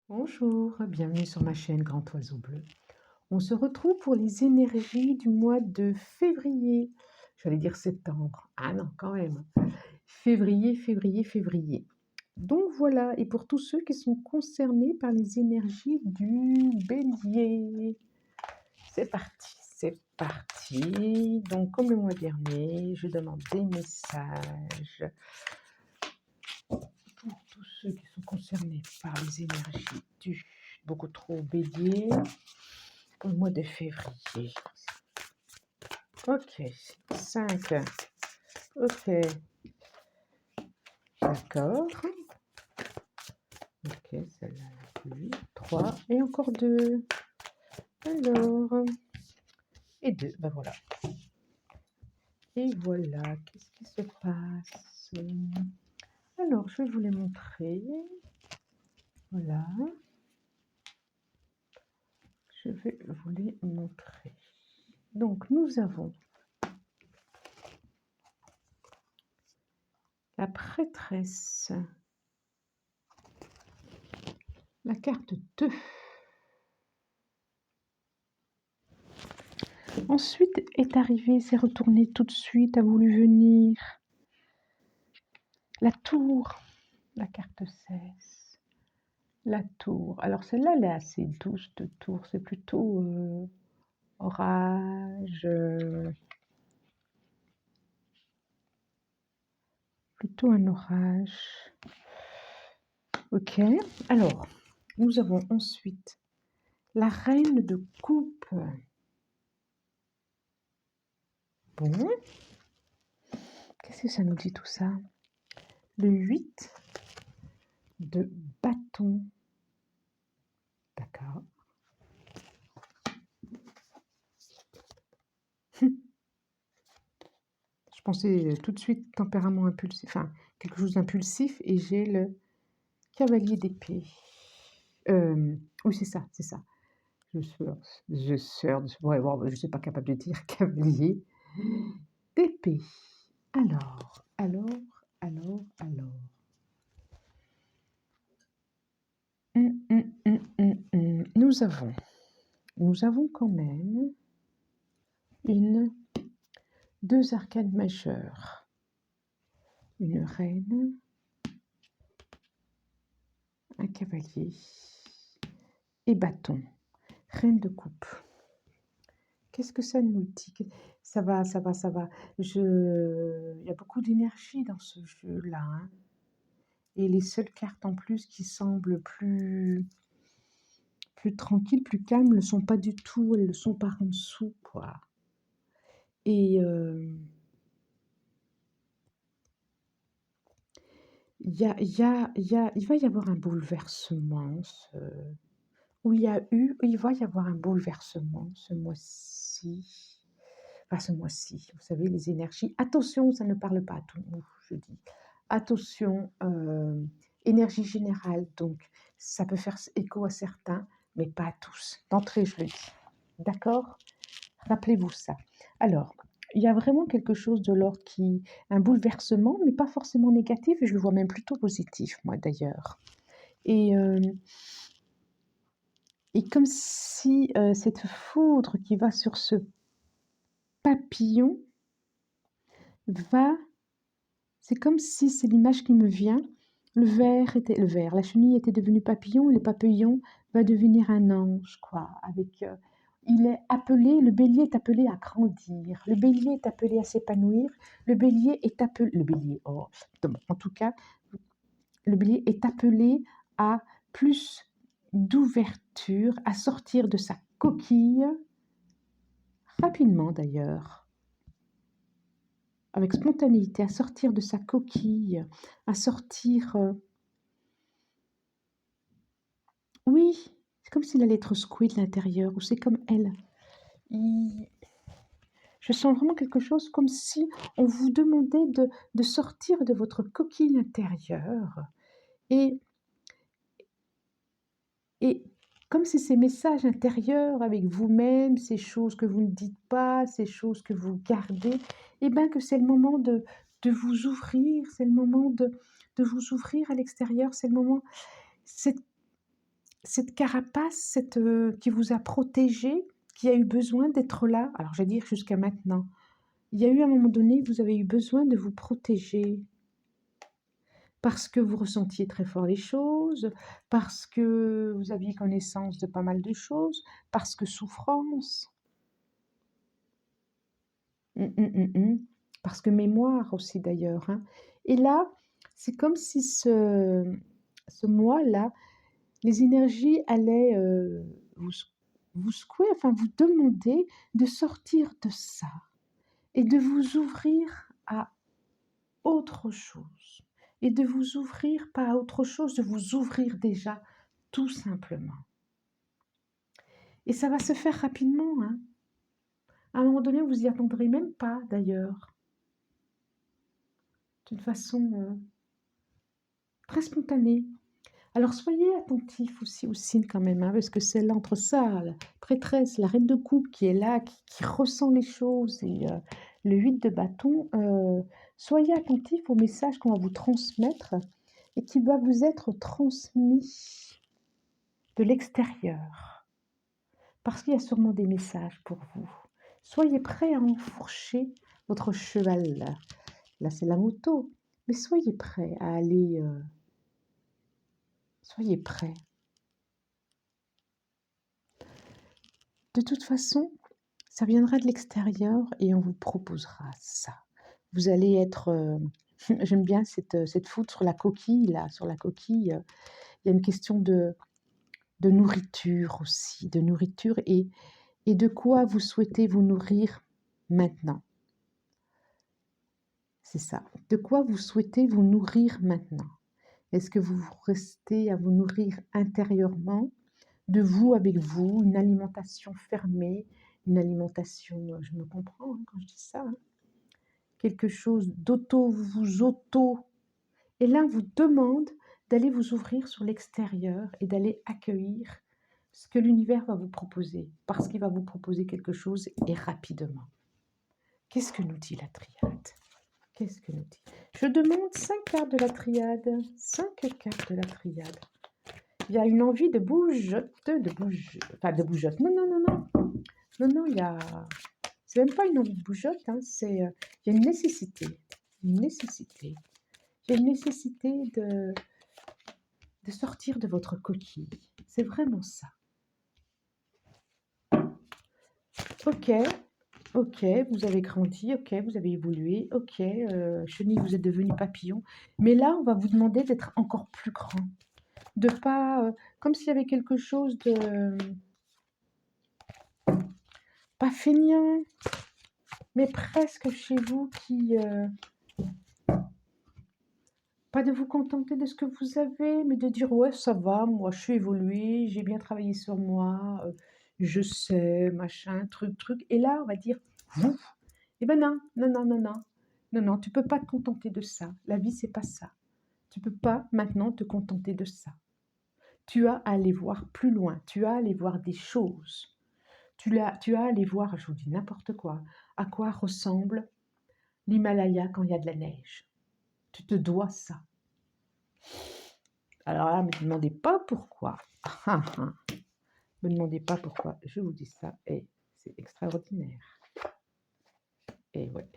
Bonjour, bienvenue sur ma chaîne Grand Oiseau Bleu. On se retrouve pour les énergies du mois de février. J'allais dire septembre. Ah non, quand même. Février, février, février. Donc voilà, et pour tous ceux qui sont concernés par les énergies du bélier. C'est parti, c'est parti. Donc comme le mois dernier, je demande des messages pour tous ceux qui sont concernés par les énergies du beaucoup trop bélier pour le mois de février. Ok, 5. Ok, d'accord. Ok, celle-là, 8, 3 et encore 2. Alors, et 2, ben voilà. Et voilà, qu'est-ce qui se passe? Alors, je vais vous les montrer. Voilà. Je vais vous les montrer. Donc, nous avons la prêtresse, la carte 2. Ensuite est arrivé, s'est retourné tout de suite, a voulu venir la tour, la carte 16. La tour. Alors celle-là, elle est assez douce de tour. C'est plutôt orage, plutôt un orage. Ok. Alors, nous avons ensuite la reine de coupe. Bon. Qu'est-ce que ça nous dit tout ça? Le 8 de bâton. D'accord. Je pensais tout de suite tempérament impulsif, enfin quelque chose d'impulsif, et j'ai le cavalier d'épée. Oui, c'est ça, c'est ça. Ouais, bon, je ne suis pas capable de dire cavalier d'épée. Alors. Nous avons quand même deux arcanes majeures. Une reine, un cavalier et bâton. Reine de coupe. Qu'est-ce que ça nous dit? Ça va. Il y a beaucoup d'énergie dans ce jeu-là, hein. Et les seules cartes en plus qui semblent plus tranquilles, plus calmes, ne le sont pas du tout. Elles le sont par en dessous, quoi. Et il va y avoir un bouleversement. Il va y avoir un bouleversement ce mois-ci. Enfin, ce mois-ci, vous savez, les énergies. Attention, ça ne parle pas à tout le monde, je dis. Attention, énergie générale, donc ça peut faire écho à certains, mais pas à tous. D'entrée, je le dis. D'accord? Rappelez-vous ça. Alors, il y a vraiment quelque chose de l'ordre un bouleversement, mais pas forcément négatif, je le vois même plutôt positif, moi d'ailleurs. Et comme si cette foudre qui va sur ce papillon c'est comme si, c'est l'image qui me vient, la chenille était devenue papillon, et le papillon va devenir un ange, quoi, le bélier est appelé à grandir, le bélier est appelé à s'épanouir, le bélier, en tout cas, le bélier est appelé à plus d'ouverture, à sortir de sa coquille, rapidement d'ailleurs, avec spontanéité, à sortir de sa coquille, à sortir... oui, c'est comme s'il allait être secoué de l'intérieur, ou c'est comme elle. Je sens vraiment quelque chose comme si on vous demandait de sortir de votre coquille intérieure. Et comme c'est ces messages intérieurs avec vous-même, ces choses que vous ne dites pas, ces choses que vous gardez, et bien que c'est le moment de vous ouvrir, c'est le moment de vous ouvrir à l'extérieur, c'est le moment... cette carapace, qui vous a protégé, qui a eu besoin d'être là, alors je vais dire jusqu'à maintenant. Il y a eu un moment donné, vous avez eu besoin de vous protéger parce que vous ressentiez très fort les choses, parce que vous aviez connaissance de pas mal de choses, parce que souffrance, parce que mémoire aussi d'ailleurs, hein. Et là, c'est comme si ce mois-là, les énergies allaient, vous secouer, enfin vous demander de sortir de ça et de vous ouvrir à autre chose et de vous ouvrir, pas à autre chose, de vous ouvrir déjà, tout simplement. Et ça va se faire rapidement, hein. À un moment donné, vous y attendrez même pas d'ailleurs, d'une façon, très spontanée. Alors soyez attentifs aussi aux signes quand même, hein, parce que c'est l'entre ça, la prêtresse, la reine de coupe qui est là, qui ressent les choses et le 8 de bâton, soyez attentifs aux messages qu'on va vous transmettre et qui va vous être transmis de l'extérieur. Parce qu'il y a sûrement des messages pour vous. Soyez prêts à enfourcher votre cheval. Là, c'est la moto. Mais soyez prêts à aller... soyez prêts. De toute façon, ça viendra de l'extérieur et on vous proposera ça. Vous allez être... j'aime bien cette foudre sur la coquille, là. Sur la coquille, il y a une question de nourriture aussi. De nourriture et de quoi vous souhaitez vous nourrir maintenant. C'est ça. De quoi vous souhaitez vous nourrir maintenant? Est-ce que vous restez à vous nourrir intérieurement, de vous avec vous, une alimentation fermée, une alimentation, je me comprends hein, quand je dis ça, hein, quelque chose d'auto, et là on vous demande d'aller vous ouvrir sur l'extérieur et d'aller accueillir ce que l'univers va vous proposer, parce qu'il va vous proposer quelque chose et rapidement. Qu'est-ce que nous dit la triade? Qu'est-ce que nous dit? Je demande 5 cartes de la triade. 5 cartes de la triade. Il y a une envie de bougeotte, enfin de bougeotte. Non, non, non, non. Non, non, il y a... C'est même pas une envie de bougeotte, hein, c'est... il y a une nécessité. Une nécessité. Il y a une nécessité de sortir de votre coquille. C'est vraiment ça. Ok, ok, vous avez grandi, ok, vous avez évolué, ok, chenille, vous êtes devenu papillon. Mais là, on va vous demander d'être encore plus grand. De pas... comme s'il y avait quelque chose de... pas feignant, mais presque chez vous qui... pas de vous contenter de ce que vous avez, mais de dire, ouais, ça va, moi, je suis évoluée, j'ai bien travaillé sur moi, je sais, machin, truc. Et là, on va dire, vous, eh ben non, non, non, non, non. Non, non, tu peux pas te contenter de ça. La vie, c'est pas ça. Tu peux pas maintenant te contenter de ça. Tu as à aller voir plus loin. Tu as à aller voir des choses. Tu as à aller voir, je vous dis n'importe quoi, à quoi ressemble l'Himalaya quand il y a de la neige. Tu te dois ça. Alors là, ne me demandez pas pourquoi. Ne me demandez pas pourquoi. Je vous dis ça et c'est extraordinaire. Et ouais,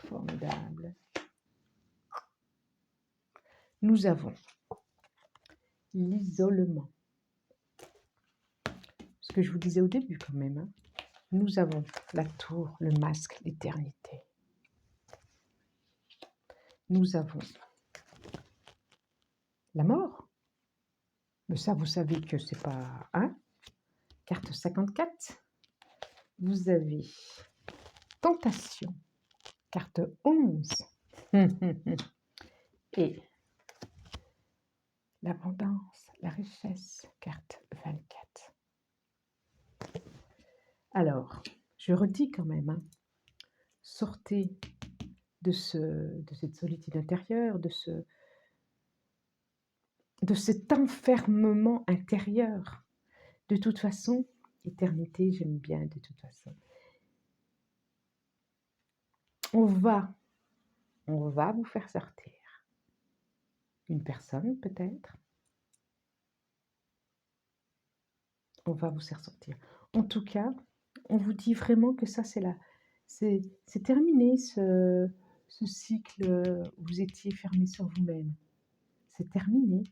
formidable. Nous avons l'isolement. Ce que je vous disais au début quand même. Hein. Nous avons la tour, le masque, l'éternité. Nous avons la mort. Mais ça, vous savez que c'est pas... Hein, carte 54. Vous avez tentation, carte 11. Et l'abondance, la richesse, carte 24. Alors, je redis quand même, hein, sortez de cette solitude intérieure, de cet enfermement intérieur. De toute façon, éternité, j'aime bien de toute façon. On va vous faire sortir. Une personne peut-être, on va vous faire sortir. En tout cas, on vous dit vraiment que ça, c'est terminé ce cycle, où vous étiez fermé sur vous-même. C'est terminé.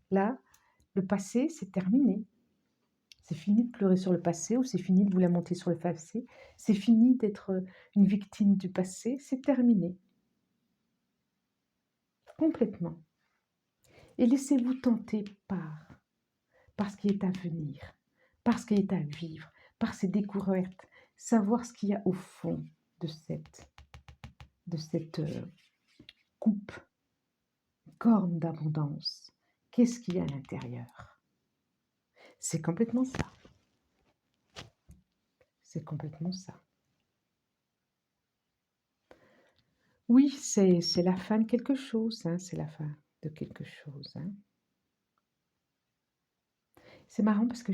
Là, le passé, c'est terminé. C'est fini de pleurer sur le passé ou c'est fini de vous lamenter sur le passé. C'est fini d'être, une victime du passé, c'est terminé. Complètement. Et laissez-vous tenter par ce qui est à venir, par ce qui est à vivre, par ces découvertes, savoir ce qu'il y a au fond de cette coupe, corne d'abondance. Qu'est-ce qu'il y a à l'intérieur? C'est complètement ça. C'est complètement ça. Oui, c'est la fin de quelque chose, hein, c'est la fin de quelque chose, hein. C'est marrant parce que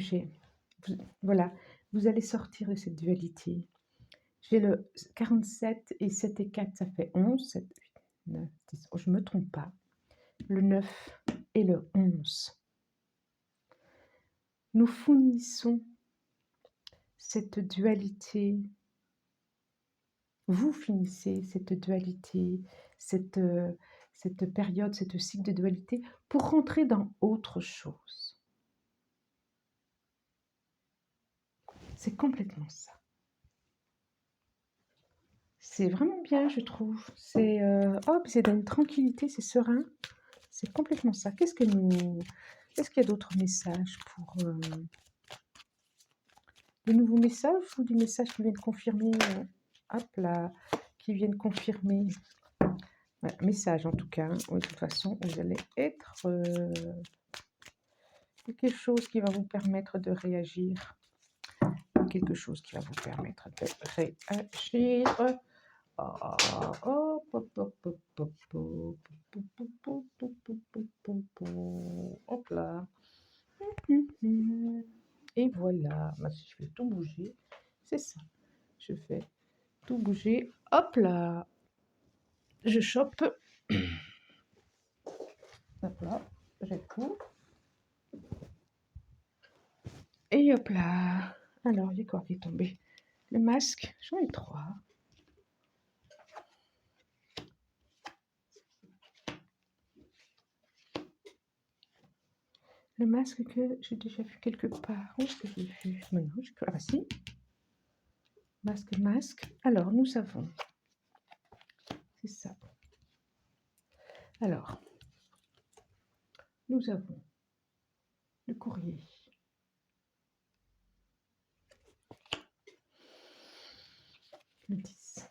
voilà, vous allez sortir de cette dualité. J'ai le 47 et 7 et 4, ça fait 11, 7, 8, 9, 10. Oh, je ne me trompe pas. Le 9 et le 11. Nous fournissons cette dualité. Vous finissez cette dualité, cette période, cette cycle de dualité pour rentrer dans autre chose. C'est complètement ça. C'est vraiment bien, je trouve. C'est c'est dans une tranquillité, c'est serein. C'est complètement ça. Est-ce qu'il y a d'autres messages pour de nouveaux messages ou des messages qui viennent confirmer hop là, qui viennent confirmer. Voilà, message en tout cas, hein. De toute façon, vous allez être quelque chose qui va vous permettre de réagir. Quelque chose qui va vous permettre de réagir. Hop là. Et voilà. Si je fais tout bouger, c'est ça. Je fais tout bouger. Hop là. Je chope. Hop là. J'ai tout. Et hop là. Alors, il y a quoi qui est tombé? Le masque. J'en ai 3. Le masque que j'ai déjà vu quelque part. Où est-ce que j'ai vu? Maintenant, ah bah si. Masque. Alors, nous avons. C'est ça. Alors, nous avons le courrier. Le 10.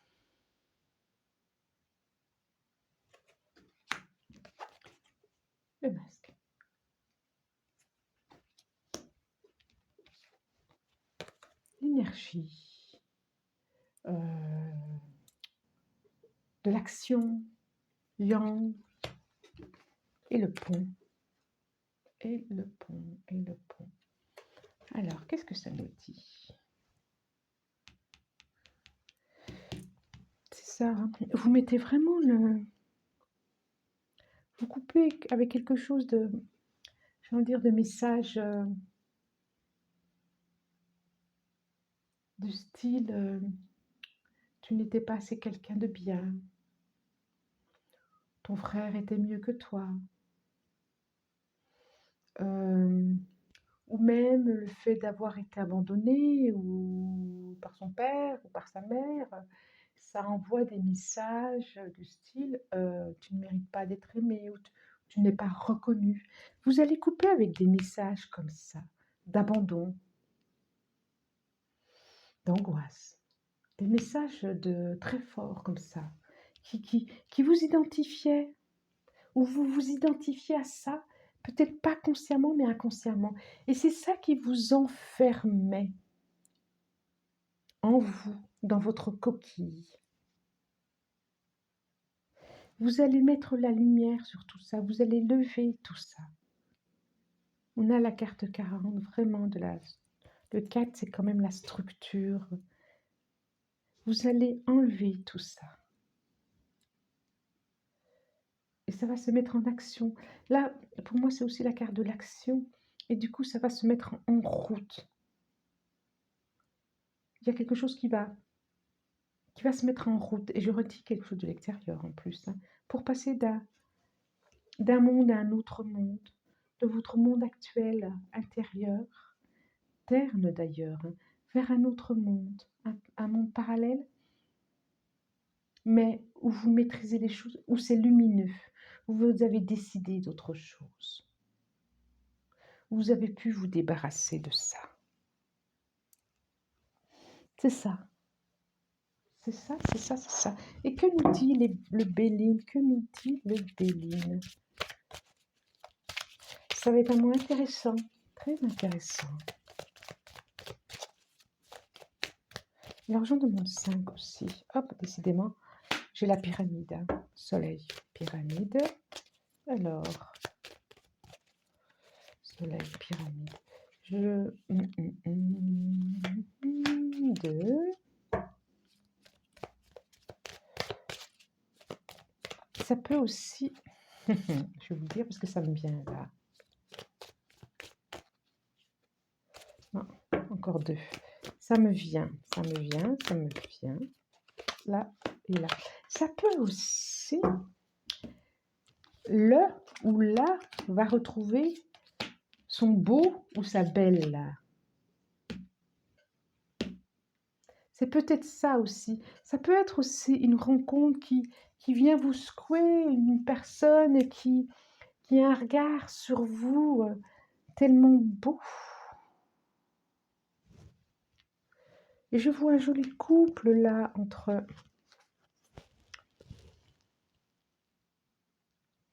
Le masque. L'énergie. De l'action. Yang. Et le pont. Et le pont. Et le pont. Alors, qu'est-ce que ça nous dit? C'est ça. Hein. Vous mettez vraiment le... Vous coupez avec quelque chose de... J'ai envie de dire de message du style tu n'étais pas assez quelqu'un de bien. Ton frère était mieux que toi. Ou même le fait d'avoir été abandonné ou par son père ou par sa mère, ça envoie des messages du style tu ne mérites pas d'être aimé ou tu n'es pas reconnu. Vous allez couper avec des messages comme ça, d'abandon, d'angoisse, des messages très forts comme ça, qui vous identifiaient ou vous vous identifiez à ça, peut-être pas consciemment, mais inconsciemment. Et c'est ça qui vous enfermait en vous, dans votre coquille. Vous allez mettre la lumière sur tout ça, vous allez lever tout ça. On a la carte 40, vraiment le 4, c'est quand même la structure. Vous allez enlever tout ça. Et ça va se mettre en action. Là, pour moi, c'est aussi la carte de l'action. Et du coup, ça va se mettre en route. il y a quelque chose qui va se mettre en route. Et je redis quelque chose de l'extérieur en plus, hein, pour passer d'un monde à un autre monde, de votre monde actuel, intérieur, terne d'ailleurs, hein, vers un autre monde, un monde parallèle, mais où vous maîtrisez les choses, où c'est lumineux, où vous avez décidé d'autre chose, où vous avez pu vous débarrasser de ça. C'est ça. C'est ça, c'est ça, c'est ça. Et que nous dit le Béline? Que nous dit le Béline? Ça va être un mot intéressant, très intéressant. L'argent demande 5 aussi. Hop, décidément, j'ai la pyramide. Hein. Soleil, pyramide. Alors, soleil, pyramide. Je... 2. Ça peut aussi... je vais vous dire parce que ça me vient là. Non, encore 2. Ça me vient, ça me vient, ça me vient. Là et là. Ça peut aussi... Le ou la va retrouver son beau ou sa belle. C'est peut-être ça aussi. Ça peut être aussi une rencontre qui vient vous secouer, une personne qui a un regard sur vous tellement beau. Et je vois un joli couple là entre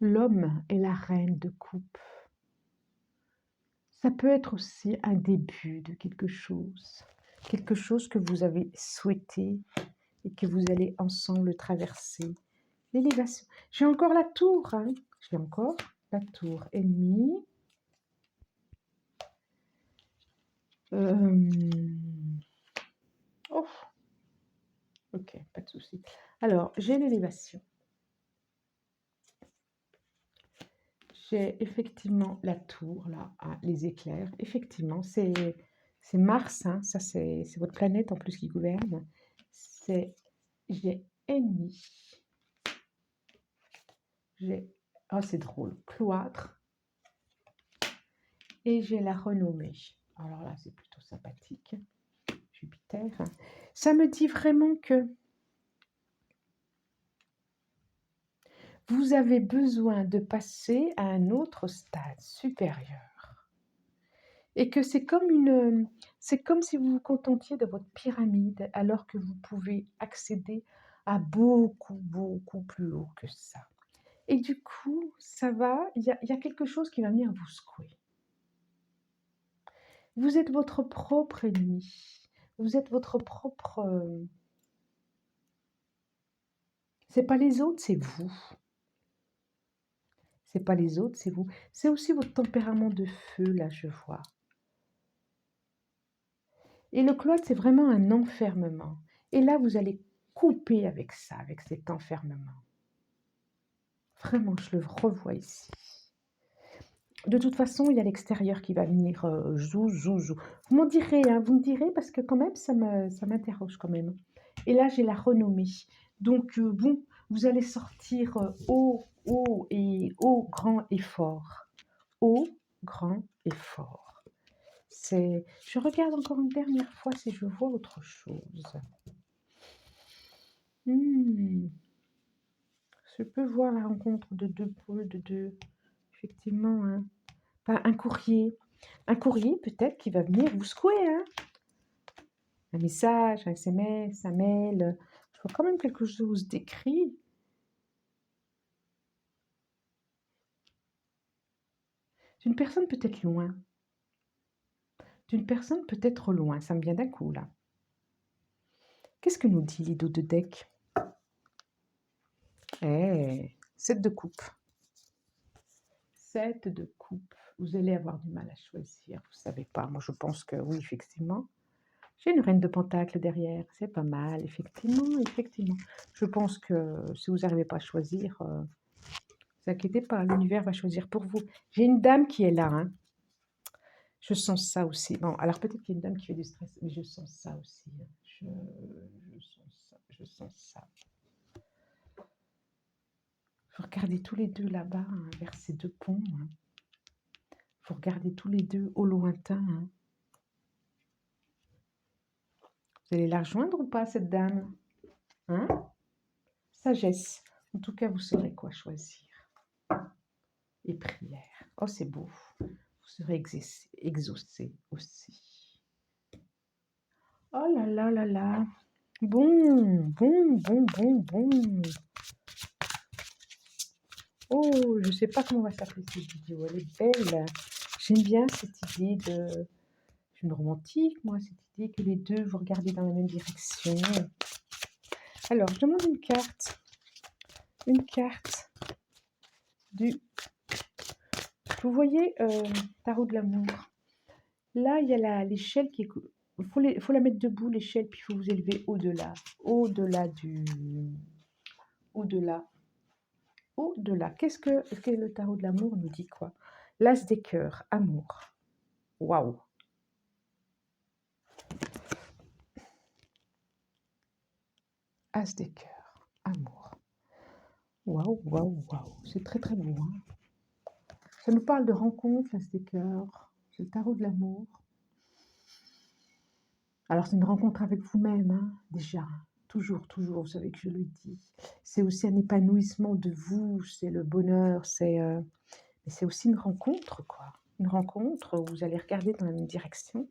l'homme et la reine de coupe. Ça peut être aussi un début de quelque chose que vous avez souhaité et que vous allez ensemble traverser. L'élévation. J'ai encore la tour. Hein. J'ai encore la tour ennemie. Oh. Ok, pas de souci. Alors, j'ai l'élévation. J'ai effectivement la tour, là, hein, les éclairs. Effectivement, c'est Mars, hein, ça c'est votre planète en plus qui gouverne. J'ai ennemi. Oh, c'est drôle, cloître. Et j'ai la renommée. Alors là, c'est plutôt sympathique. Jupiter. Ça me dit vraiment que vous avez besoin de passer à un autre stade supérieur. Et que c'est comme si vous vous contentiez de votre pyramide alors que vous pouvez accéder à beaucoup, beaucoup plus haut que ça. Et du coup, il y a quelque chose qui va venir vous secouer. Vous êtes votre propre ennemi. Vous êtes votre propre... C'est pas les autres, c'est vous. C'est pas les autres, c'est vous. C'est aussi votre tempérament de feu, là, je vois. Et le cloître, c'est vraiment un enfermement. Et là, vous allez couper avec ça, avec cet enfermement. Vraiment, je le revois ici. De toute façon, il y a l'extérieur qui va venir zou. Vous m'en direz, hein, vous me direz, parce que quand même, ça m'interroge quand même. Et là, j'ai la renommée. Donc, bon, vous allez sortir haut, grand et fort. Haut, grand et fort. Je regarde encore une dernière fois si je vois autre chose. Je peux voir la rencontre de deux pôles, effectivement, hein. Pas un courrier peut-être qui va venir vous secouer, hein. Un message, un SMS, un mail. Je vois quand même quelque chose d'écrit. D'une personne peut-être loin. D'une personne peut-être loin. Ça me vient d'un coup, là. Qu'est-ce que nous dit les dos de deck? 7 de coupe. 7 de coupe. Vous allez avoir du mal à choisir. Vous savez pas. Moi, je pense que oui, effectivement. J'ai une reine de pentacle derrière. C'est pas mal, effectivement, effectivement. Je pense que si vous n'arrivez pas à choisir, ne vous inquiétez pas, l'univers va choisir pour vous. J'ai une dame qui est là. Hein. Je sens ça aussi. Bon, alors peut-être qu'il y a une dame qui fait du stress, mais je sens ça aussi, hein. Je sens ça, je sens ça. Vous regardez tous les 2 là-bas, hein, vers ces 2 ponts, hein. Vous regardez tous les 2 au lointain, hein. Vous allez la rejoindre ou pas cette dame? Hein? Sagesse. En tout cas, vous saurez quoi choisir. Et prière. Oh, c'est beau. Vous serez exaucé aussi. Oh là là là là. Bon, bon, bon, bon, bon. Oh, je ne sais pas comment va s'appeler cette vidéo. Elle est belle. J'aime bien cette idée de... Je suis une romantique, moi, cette idée que les deux, vous regardez dans la même direction. Alors, je demande une carte. Une carte du... Vous voyez, tarot de l'amour. Là, il y a l'échelle qui est... faut la mettre debout, l'échelle, puis il faut vous élever au-delà. Au-delà du... Au-delà. Au-delà. Qu'est-ce que le tarot de l'amour nous dit quoi? L'as des cœurs, amour. Waouh. As des cœurs, amour. Waouh, waouh, waouh. C'est très très beau. Hein, ça nous parle de rencontre, l'as des cœurs. C'est le tarot de l'amour. Alors c'est une rencontre avec vous-même, hein, déjà. Toujours, toujours, vous savez que je le dis. C'est aussi un épanouissement de vous, c'est le bonheur, mais c'est aussi une rencontre, quoi. Une rencontre où vous allez regarder dans la même direction.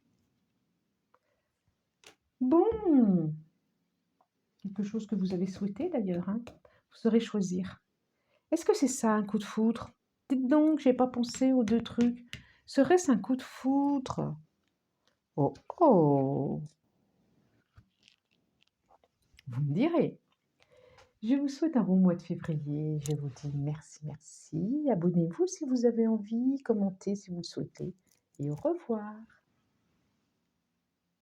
Bon, quelque chose que vous avez souhaité d'ailleurs, hein. Vous saurez choisir. Est-ce que c'est ça un coup de foudre? Dites donc, j'ai pas pensé aux 2 trucs. Serait-ce un coup de foudre? Oh oh! Vous me direz. Je vous souhaite un bon mois de février. Je vous dis merci, merci. Abonnez-vous si vous avez envie, commentez si vous le souhaitez et au revoir.